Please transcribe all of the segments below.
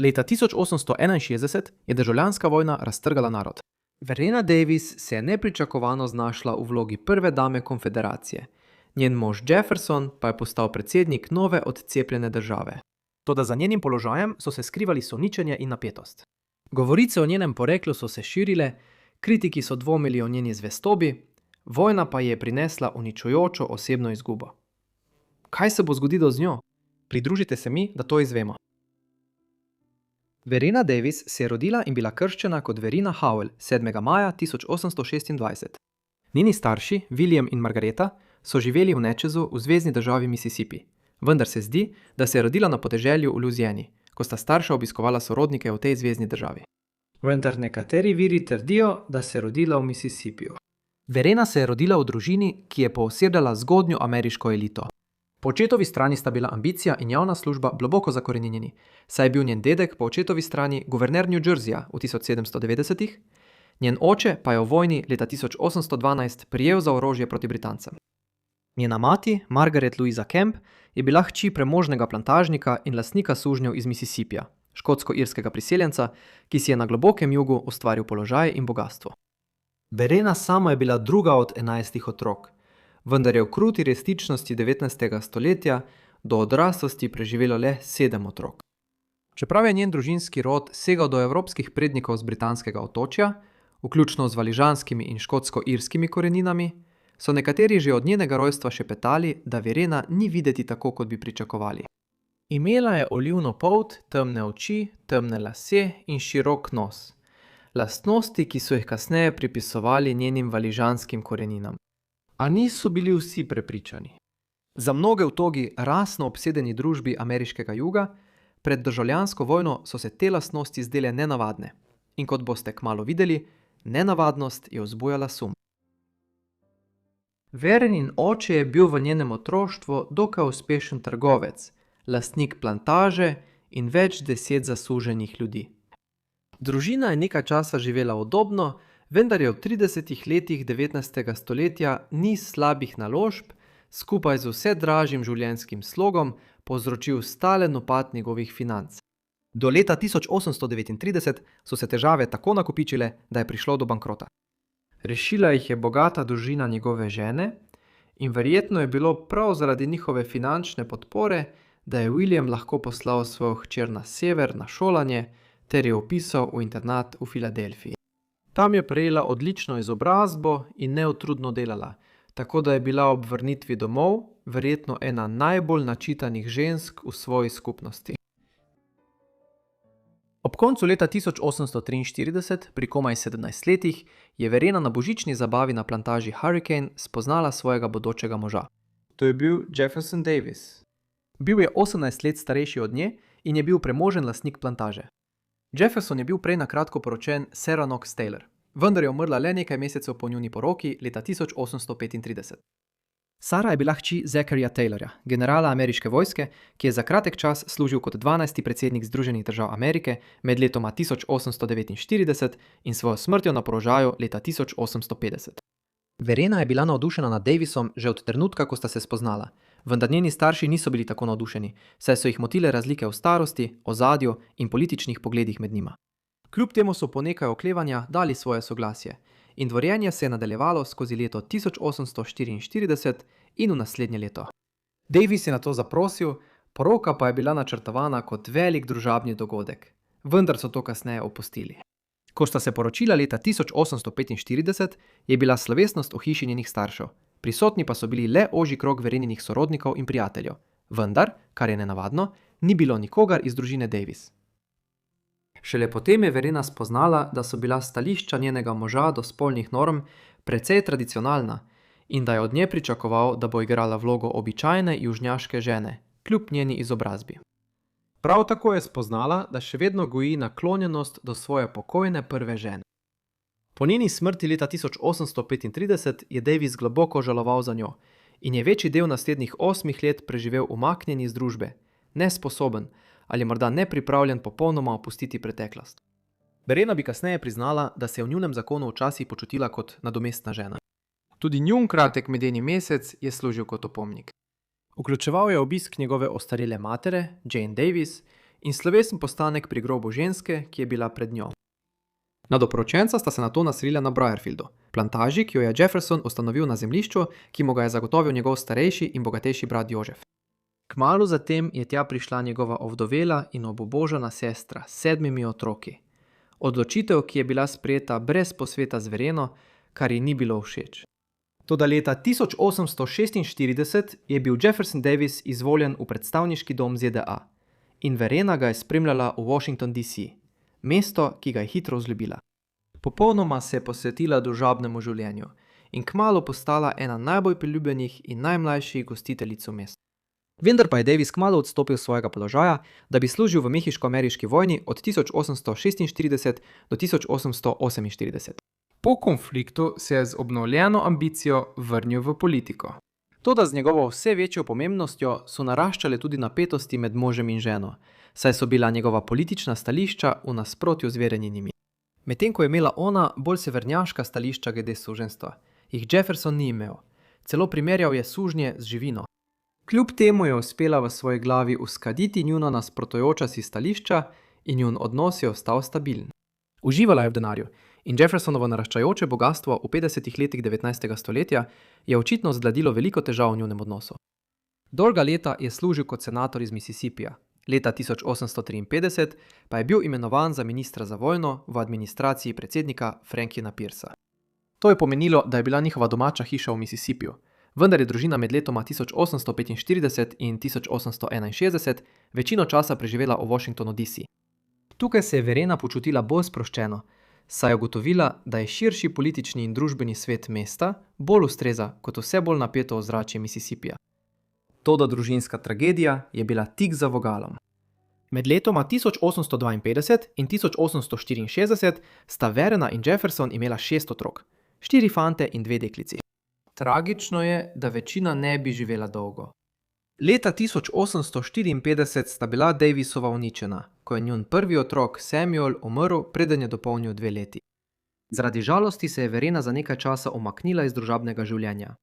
Leta 1861 je državljanska vojna raztrgala narod. Verena Davis se je nepričakovano znašla v vlogi prve dame konfederacije. Njen mož Jefferson pa je postal predsednik nove odcepljene države. Toda za njenim položajem so se skrivali sumničenje in napetost. Govorice o njenem poreklu so se širile, kritiki so dvomili o njeni zvestobi, vojna pa je prinesla uničujočo osebno izgubo. Kaj se bo zgodilo z njo? Pridružite se mi, da to izvemo. Verena Davis se je rodila in bila krščena kot Verena Howell 7. maja 1826. Njeni starši, William in Margareta, so živeli v Natchez-u v zvezni državi Mississippi. Vendar se zdi, da se je rodila na podeželju v Louisiani, ko sta starša obiskovala sorodnike v tej zvezni državi. Vendar nekateri viri trdijo, da se je rodila v Mississippiju. Verena se je rodila v družini, ki je poosebljala zgodnjo ameriško elito. Po očetovi strani sta bila ambicija in javna služba globoko zakoreninjeni, saj je bil njen dedek po očetovi strani guverner New Jerseyja v 1790-ih, njen oče pa je v vojni leta 1812 prijel za orožje proti Britancem. Njena mati, Margaret Louisa Kemp, je bila hči premožnega plantažnika in lastnika sužnjev iz Mississippija, škotsko-irskega priseljenca, ki si je na globokem jugu ustvaril položaj in bogastvo. Verena sama je bila druga od 11 otrok, vendar je v kruti resničnosti 19. stoletja do odraslosti preživelo le 7 otrok. Čeprav je njen družinski rod segal do evropskih prednikov z britanskega otočja, vključno z valižanskimi in škotsko-irskimi koreninami, so nekateri že od njenega rojstva šepetali, da Verena ni videti tako, kot bi pričakovali. Imela je olivno polt, temne oči, temne lase in širok nos. Lastnosti, ki so jih kasneje pripisovali njenim valižanskim koreninam. A niso bili vsi prepričani. Za mnoge v togi rasno obsedeni družbi ameriškega juga pred državljansko vojno so se te lastnosti zdele nenavadne. In kot boste kmalu videli, nenavadnost je vzbujala sum. Verenin oče je bil v njenem otroštvu dokaj uspešen trgovec, lastnik plantaže in več 10 zasluženih ljudi. Družina je nekaj časa živela udobno, vendar je v 30 letih 19. stoletja niz slabih naložb, skupaj z vse dražjim življenjskim slogom, povzročil stalen upad njegovih financ. Do leta 1839 so se težave tako nakopičile, da je prišlo do bankrota. Rešila jih je bogata družina njegove žene in verjetno je bilo prav zaradi njihove finančne podpore, da je William lahko poslal svojo hčer na sever na šolanje ter jo vpisal v internat v Filadelfiji. Tam je prejela odlično izobrazbo in neutrudno delala, tako da je bila ob vrnitvi domov verjetno ena najbolj načitanih žensk v svoji skupnosti. Ob koncu leta 1843, pri komaj 17 letih, je Verena na božični zabavi na plantaži Hurricane spoznala svojega bodočega moža. To je bil Jefferson Davis. Bil je 18 let starejši od nje in je bil premožen lastnik plantaže. Jefferson je bil prej na kratko poročen s Sarah Knox Taylor, vendar je umrla le nekaj mesecev po njuni poroki leta 1835. Sarah je bila hči Zacharija Taylorja, generala ameriške vojske, ki je za kratek čas služil kot 12. predsednik Združenih držav Amerike med letoma 1849 in svojo smrtjo na položaju leta 1850. Verena je bila navdušena nad Davisom že od trenutka, ko sta se spoznala, vendar njeni starši niso bili tako navdušeni, saj so jih motile razlike v starosti, ozadju in političnih pogledih med njima. Kljub temu so po nekaj oklevanja dali svoje soglasje in dvorjenje se je nadaljevalo skozi leto 1844 in v naslednje leto. Davis je na to zaprosil, poroka pa je bila načrtovana kot velik družabni dogodek, vendar so to kasneje opustili. Ko sta se poročila leta 1845, je bila slovesnost v hiši njenih staršev, prisotni pa so bili le ožji krog Vereninih sorodnikov in prijateljev, vendar, kar je nenavadno, ni bilo nikogar iz družine Davis. Šele potem je Verena spoznala, da so bila stališča njenega moža do spolnih norm precej tradicionalna in da je od nje pričakoval, da bo igrala vlogo običajne južnjaške žene, kljub njeni izobrazbi. Prav tako je spoznala, da še vedno goji naklonjenost do svoje pokojne prve žene. Po njeni smrti leta 1835 je Davis globoko žaloval za njo in je večji del naslednjih 8 let preživel umaknjen iz družbe, nesposoben ali morda nepripravljen popolnoma opustiti preteklost. Verena bi kasneje priznala, da se je v njunem zakonu včasih počutila kot nadomestna žena. Tudi njun kratek medeni mesec je služil kot opomnik. Vključeval je obisk njegove ostarele matere, Jane Davis, in slovesen postanek pri grobu ženske, ki je bila pred njo. Mladoporočenca sta se nato naselila na Briarfieldu, plantaži, ki jo je Jefferson ustanovil na zemljišču, ki mu ga je zagotovil njegov starejši in bogatejši brat Jožef. Kmalu zatem je tja prišla njegova ovdovela in obubožana sestra s 7 otroki. Odločitev, ki je bila sprejeta brez posveta z Vereno, kar ji ni bilo všeč. Toda leta 1846 je bil Jefferson Davis izvoljen v predstavniški dom ZDA in Verena ga je spremljala v Washington DC, mesto, ki ga je hitro vzljubila. Popolnoma se je posvetila družabnemu življenju in kmalu postala ena najbolj priljubljenih in najmlajših gostiteljic v mestu. Vendar pa je Davis kmalu odstopil svojega položaja, da bi služil v mehiško-ameriški vojni od 1846 do 1848. Po konfliktu se je z obnovljeno ambicijo vrnil v politiko. Toda z njegovo vse večjo pomembnostjo so naraščale tudi napetosti med možem in ženo, saj so bila njegova politična stališča v nasprotju z Vereninimi. Medtem ko je imela ona bolj severnjaška stališča glede suženjstva, jih Jefferson ni imel. Celo primerjal je sužnje z živino. Kljub temu je uspela v svoji glavi uskladiti njuna nasprotujoča si stališča in njun odnos je ostal stabilen. Uživala je v denarju in Jeffersonovo naraščajoče bogastvo v 50 letih 19. stoletja je očitno zgladilo veliko težav v njunem odnosu. Dolga leta je služil kot senator iz Mississippija. Leta 1853 pa je bil imenovan za ministra za vojno v administraciji predsednika Franklina Piercea. To je pomenilo, da je bila njihova domača hiša v Mississippiju, vendar je družina med letoma 1845 in 1861 večino časa preživela v Washingtonu DC. Tukaj se je Verena počutila bolj sproščeno, saj je ugotovila, da je širši politični in družbeni svet mesta bolj ustreza kot vse bolj napeto ozračje Mississippija. Toda družinska tragedija je bila tik za vogalom. Med letoma 1852 in 1864 sta Verena in Jefferson imela 6 otrok, 4 fante in 2 deklici. Tragično je, da večina ne bi živela dolgo. Leta 1854 sta bila Davisova uničena, ko je njun prvi otrok Samuel umrl, preden je dopolnil 2 leti. Zaradi žalosti se je Verena za nekaj časa umaknila iz družabnega življenja.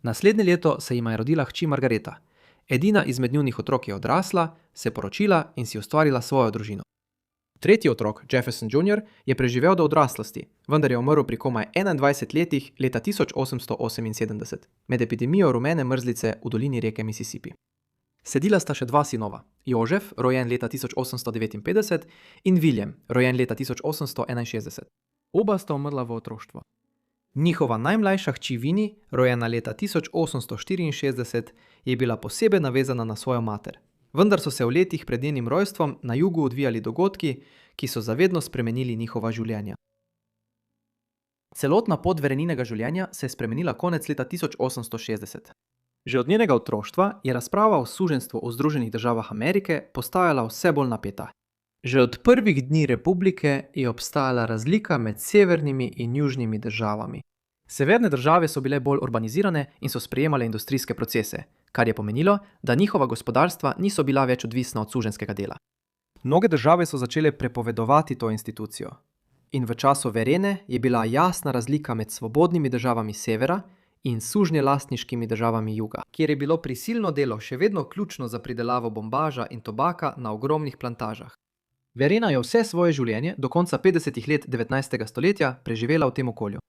Naslednje leto se jima je rodila hči Margareta. Edina izmed njunih otrok je odrasla, se poročila in si ustvarila svojo družino. Tretji otrok, Jefferson Jr., je preživel do odraslosti, vendar je umrl pri komaj 21 letih leta 1878, med epidemijo rumene mrzlice v dolini reke Mississippi. Sedila sta še 2 sinova, Jožef, rojen leta 1859, in William, rojen leta 1861. Oba sta umrla v otroštvu. Njihova najmlajša hči Vini, rojena leta 1864, je bila posebej navezana na svojo mater. Vendar so se v letih pred njenim rojstvom na jugu odvijali dogodki, ki so zavedno spremenili njihova življenja. Celotna pot Vereninega življenja se je spremenila konec leta 1860. Že od njenega otroštva je razprava o suženjstvu v Združenih državah Amerike postajala vse bolj napeta. Že od prvih dni republike je obstajala razlika med severnimi in južnimi državami. Severne države so bile bolj urbanizirane in so sprejemale industrijske procese, kar je pomenilo, da njihova gospodarstva niso bila več odvisna od suženjskega dela. Mnoge države so začele prepovedovati to institucijo. In v času Verene je bila jasna razlika med svobodnimi državami severa in sužnjelastniškimi državami juga, kjer je bilo prisilno delo še vedno ključno za pridelavo bombaža in tobaka na ogromnih plantažah. Verena je vse svoje življenje do konca 50 let 19. stoletja preživela v tem okolju.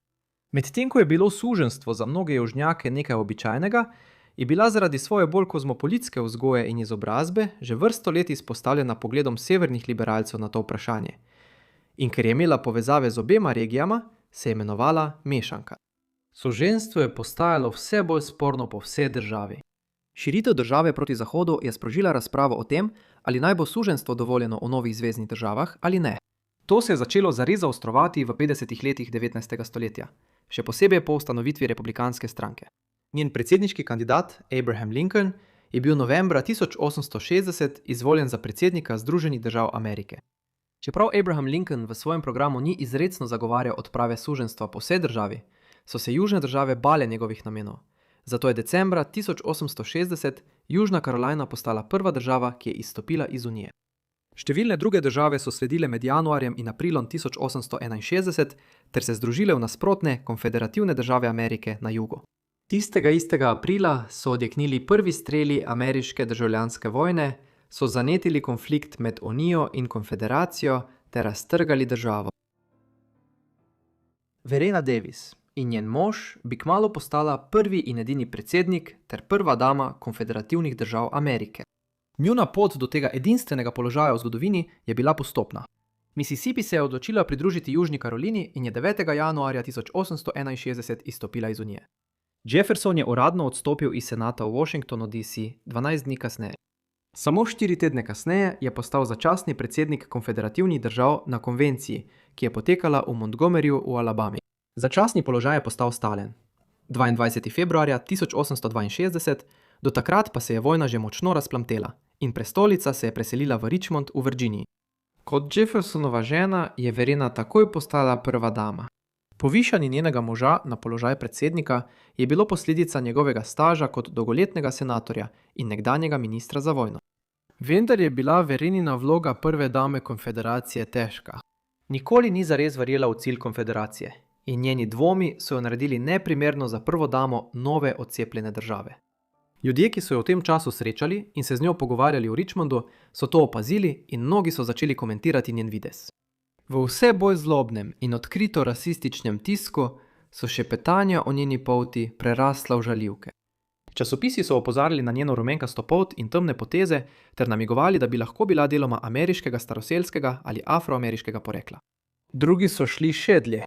Medtem ko je bilo suženjstvo za mnoge južnjake nekaj običajnega, je bila zaradi svoje bolj kozmopolitske vzgoje in izobrazbe že vrsto let izpostavljena pogledom severnih liberalcev na to vprašanje. In ker je imela povezave z obema regijama, se je imenovala mešanka. Suženjstvo je postajalo vse bolj sporno po vsej državi. Širitev države proti zahodu je sprožila razpravo o tem, ali naj bo suženjstvo dovoljeno v novih zveznih državah ali ne. To se je začelo zares zaostrovati v 50 letih 19. stoletja, še posebej po ustanovitvi republikanske stranke. Njen predsedniški kandidat, Abraham Lincoln, je bil novembra 1860 izvoljen za predsednika Združenih držav Amerike. Čeprav Abraham Lincoln v svojem programu ni izrecno zagovarjal odprave suženjstva po vsej državi, so se južne države bale njegovih namenov. Zato je decembra 1860 Južna Karolina postala prva država, ki je izstopila iz Unije. Številne druge države so sledile med januarjem in aprilom 1861 ter se združile v nasprotne konfederativne države Amerike na jugu. Tistega istega aprila so odjeknili prvi streli ameriške državljanske vojne, so zanetili konflikt med Unijo in konfederacijo ter raztrgali državo. Verena Davis in njen mož bi kmalu postala prvi in edini predsednik ter prva dama konfederativnih držav Amerike. Njuna pot do tega edinstvenega položaja v zgodovini je bila postopna. Mississippi se je odločila pridružiti Južni Karolini in je 9. januarja 1861 izstopila iz Unije. Jefferson je uradno odstopil iz senata v Washingtonu DC 12 dni kasneje. Samo 4 tedne kasneje je postal začasni predsednik konfederativnih držav na konvenciji, ki je potekala v Montgomeryju v Alabami. Začasni položaj je postal stalen. 22. februarja 1862, do takrat pa se je vojna že močno razplamtela in prestolnica se je preselila v Richmond v Virginiji. Kot Jeffersonova žena je Verena takoj postala prva dama. Povišanje njenega moža na položaj predsednika je bilo posledica njegovega staža kot dolgoletnega senatorja in nekdanjega ministra za vojno. Vendar je bila Verenina vloga prve dame konfederacije težka. Nikoli ni zares verjela v cilj konfederacije in njeni dvomi so jo naredili neprimerno za prvo damo nove odcepljene države. Ljudje, ki so jo v tem času srečali in se z njo pogovarjali v Richmondu, so to opazili in mnogi so začeli komentirati njen videz. V vse bolj zlobnem in odkrito rasističnem tisku so šepetanja o njeni polti prerasla v žaljivke. Časopisi so opozarjali na njeno rumenkasto polt in temne poteze ter namigovali, da bi lahko bila deloma ameriškega staroselskega ali afroameriškega porekla. Drugi so šli še dlje.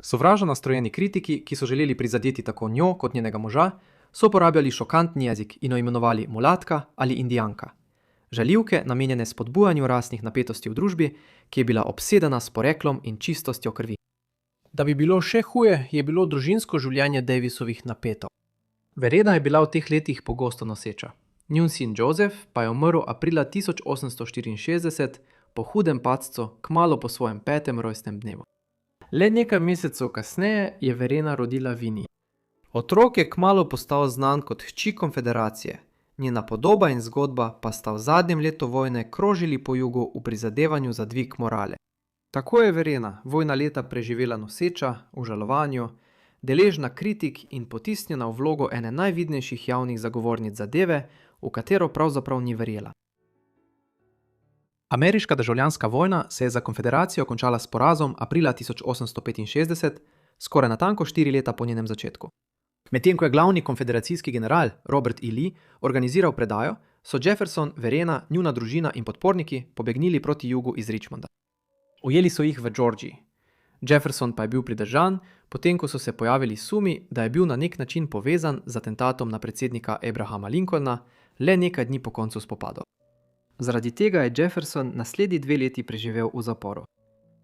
Sovražno nastrojeni kritiki, ki so želeli prizadeti tako njo kot njenega moža, so uporabljali šokantni jezik in jo imenovali mulatka ali indijanka. Žaljivke, namenjene spodbujanju rasnih napetosti v družbi, ki je bila obsedena s poreklom in čistostjo krvi. Da bi bilo še huje, je bilo družinsko življenje Davisovih napeto. Verena je bila v teh letih pogosto noseča. Njun sin Joseph pa je umrl aprila 1864 po hudem padcu kmalu po svojem 5. rojstnem dnevu. Le nekaj mesecev kasneje je Verena rodila Vinnie. Otrok je kmalu postal znan kot hči konfederacije. Njena podoba in zgodba pa sta v zadnjem letu vojne krožili po jugu v prizadevanju za dvig morale. Tako je Verena vojna leta preživela noseča, v žalovanju, deležna kritik in potisnjena v vlogo ene najvidnejših javnih zagovornic zadeve, v katero pravzaprav ni verjela. Ameriška državljanska vojna se je za konfederacijo končala s porazom aprila 1865, skoraj natanko 4 leta po njenem začetku. Medtem ko je glavni konfederacijski general Robert E. Lee organiziral predajo, so Jefferson, Verena, njuna družina in podporniki pobegnili proti jugu iz Richmonda. Ujeli so jih v Georgiji. Jefferson pa je bil pridržan, potem ko so se pojavili sumi, da je bil na nek način povezan z atentatom na predsednika Abrahama Lincolna le nekaj dni po koncu spopadov. Zaradi tega je Jefferson naslednji 2 leti preživel v zaporu.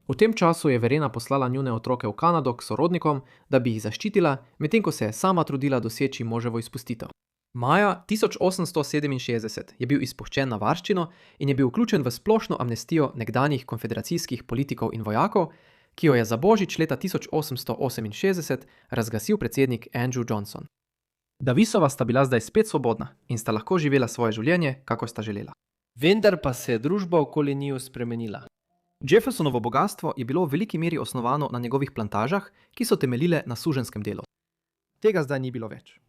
V tem času je Verena poslala njune otroke v Kanado k sorodnikom, da bi jih zaščitila, medtem ko se je sama trudila doseči moževo izpustitev. Maja 1867 je bil izpuščen na varščino in je bil vključen v splošno amnestijo nekdanjih konfederacijskih politikov in vojakov, ki jo je za božič leta 1868 razglasil predsednik Andrew Johnson. Davisova sta bila zdaj spet svobodna in sta lahko živela svoje življenje, kako sta želela. Vendar pa se je družba okoli njiju spremenila. Jeffersonovo bogastvo je bilo v veliki meri osnovano na njegovih plantažah, ki so temeljile na suženskem delu. Tega zdaj ni bilo več.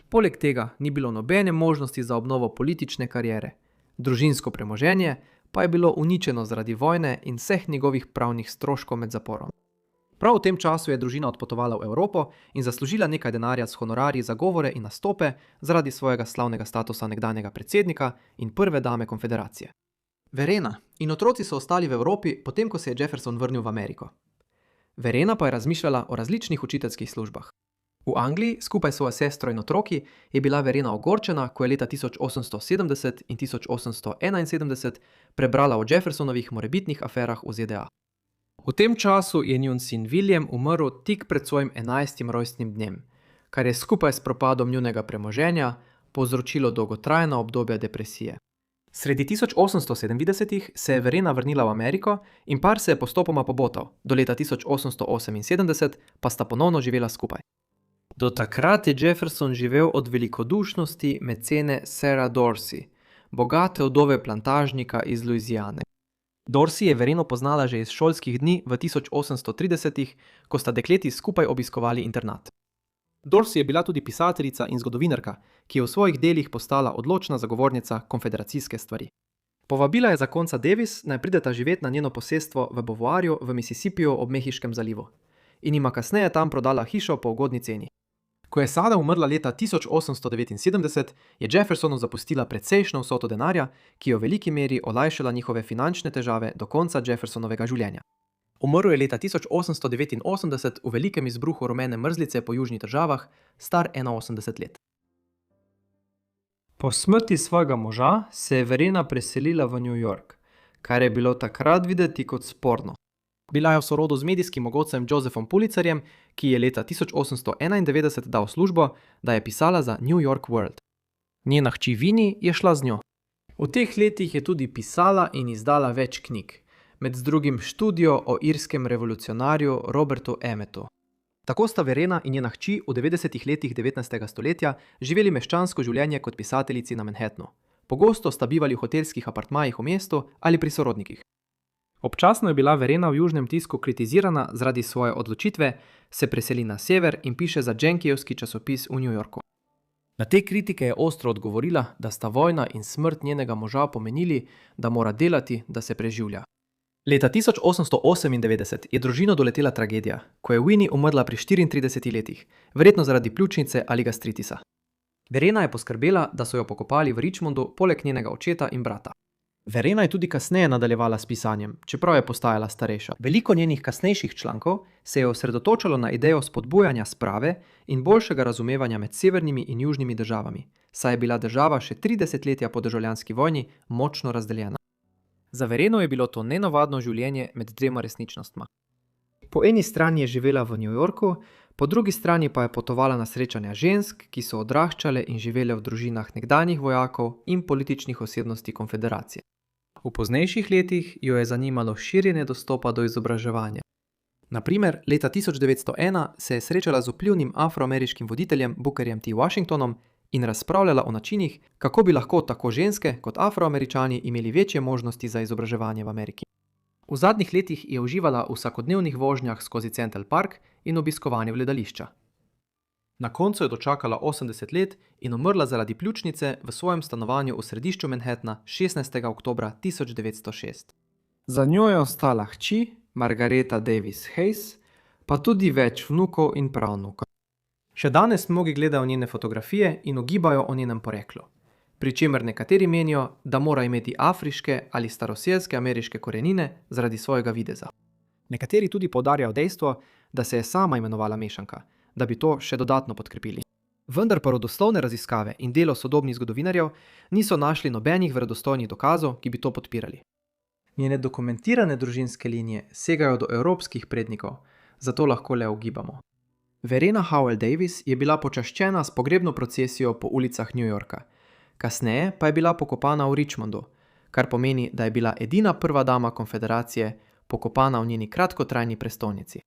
Poleg tega ni bilo nobene možnosti za obnovo politične kariere. Družinsko premoženje pa je bilo uničeno zaradi vojne in vseh njegovih pravnih stroškov med zaporom. Prav v tem času je družina odpotovala v Evropo in zaslužila nekaj denarja s honorarji za govore in nastope zaradi svojega slavnega statusa nekdanjega predsednika in prve dame konfederacije. Verena in otroci so ostali v Evropi, potem ko se je Jefferson vrnil v Ameriko. Verena pa je razmišljala o različnih učiteljskih službah. V Angliji, skupaj s svojo sestro in otroki, je bila Verena ogorčena, ko je leta 1870 in 1871 prebrala o Jeffersonovih morebitnih aferah v ZDA. V tem času je njun sin William umrl tik pred svojim 11. rojstnim dnem, kar je skupaj s propadom njunega premoženja povzročilo dolgotrajno obdobje depresije. Sredi 1870 se je Verena vrnila v Ameriko in par se je postopoma pobotal, do leta 1878 pa sta ponovno živela skupaj. Do takrat je Jefferson živel od velikodušnosti mecene Sarah Dorsey, bogate vdove plantažnika iz Louisiane. Dorsey je Vereno poznala že iz šolskih dni v 1830, ko sta dekleti skupaj obiskovali internat. Dorsey je bila tudi pisateljica in zgodovinarka, ki je v svojih delih postala odločna zagovornica konfederacijske stvari. Povabila je zakonca Davis, naj prideta živeti na njeno posestvo v Beauvoirju v Mississippiju ob Mehiškem zalivu in ima kasneje tam prodala hišo po ugodni ceni. Ko je Sada umrla leta 1879, je Jeffersonu zapustila precejšnjo vsoto denarja, ki je v veliki meri olajšala njihove finančne težave do konca Jeffersonovega življenja. Umrl je leta 1889 v velikem izbruhu rumene mrzlice po južnih državah, star 81 let. Po smrti svojega moža se je Verena preselila v New York, kar je bilo takrat videti kot sporno. Bila je v sorodu z medijskim mogotcem Josephom Pulitzerjem, ki je leta 1891 dal službo, da je pisala za New York World. Njena hči Winnie je šla z njo. V teh letih je tudi pisala in izdala več knjig, med drugim študijo o irskem revolucionarju Robertu Emmetu. Tako sta Verena in njena hči v 90. letih 19. stoletja živeli meščansko življenje kot pisateljici na Manhattnu. Pogosto sta bivali v hotelskih apartmajih v mestu ali pri sorodnikih. Občasno je bila Verena v južnem tisku kritizirana zaradi svoje odločitve, se preseli na sever in piše za Jenkijevski časopis v New Yorku. Na te kritike je ostro odgovorila, da sta vojna in smrt njenega moža pomenili, da mora delati, da se preživlja. Leta 1898 je družino doletela tragedija, ko je Winnie umrla pri 34 letih, verjetno zaradi pljučnice ali gastritisa. Verena je poskrbela, da so jo pokopali v Richmondu poleg njenega očeta in brata. Verena je tudi kasneje nadaljevala s pisanjem, čeprav je postajala starejša. Veliko njenih kasnejših člankov se je osredotočalo na idejo spodbujanja sprave in boljšega razumevanja med severnimi in južnimi državami, saj je bila država še 3 desetletja po državljanski vojni močno razdeljena. Za Vereno je bilo to nenavadno življenje med dvema resničnostma. Po eni strani je živela v New Yorku, po drugi strani pa je potovala na srečanja žensk, ki so odraščale in živele v družinah nekdanjih vojakov in političnih osebnosti konfederacije. V poznejših letih jo je zanimalo širjenje dostopa do izobraževanja. Na primer, leta 1901 se je srečala z vplivnim afroameriškim voditeljem Bookerjem T. Washingtonom in razpravljala o načinih, kako bi lahko tako ženske kot afroameričani imeli večje možnosti za izobraževanje v Ameriki. V zadnjih letih je uživala v vsakodnevnih vožnjah skozi Central Park in obiskovanju gledališča. Na koncu je dočakala 80 let in umrla zaradi pljučnice v svojem stanovanju v središču Manhattna 16. oktobra 1906. Za njo je ostala hči Margareta Davis Hayes, pa tudi več vnukov in pravnukov. Še danes mnogi gledajo njene fotografije in ugibajo o njenem poreklu, pri čemer nekateri menijo, da mora imeti afriške ali staroselske ameriške korenine zaradi svojega videza. Nekateri tudi poudarjajo dejstvo, da se je sama imenovala mešanka, da bi to še dodatno podkrepili. Vendar pa rodoslovne raziskave in delo sodobnih zgodovinarjev niso našli nobenih verodostojnih dokazov, ki bi to podpirali. Njene dokumentirane družinske linije segajo do evropskih prednikov, zato lahko le ugibamo. Verena Howell Davis je bila počaščena s pogrebno procesijo po ulicah New Yorka. Kasneje pa je bila pokopana v Richmondu, kar pomeni, da je bila edina prva dama konfederacije pokopana v njeni kratkotrajni prestolnici.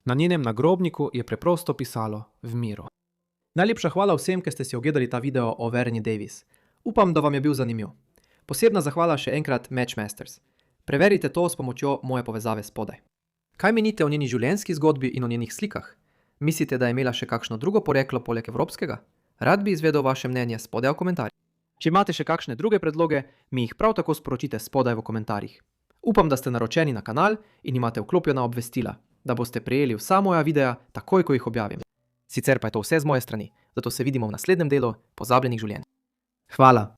Na njenem nagrobniku je preprosto pisalo v miru. Najlepša hvala vsem, ki ste si ogledali ta video o Vereni Davis. Upam, da vam je bil zanimiv. Posebna zahvala še enkrat Matchmasters. Preverite to s pomočjo moje povezave spodaj. Kaj menite o njeni življenjski zgodbi in o njenih slikah? Mislite, da je imela še kakšno drugo poreklo poleg evropskega? Rad bi izvedel vaše mnenje spodaj v komentarjih. Če imate še kakšne druge predloge, mi jih prav tako sporočite spodaj v komentarjih. Upam, da ste naročeni na kanal in imate vklopljena obvestila, da boste prejeli vsa moja videa takoj, ko jih objavim. Sicer pa je to vse z moje strani, zato se vidimo v naslednjem delu Pozabljenih življenj. Hvala!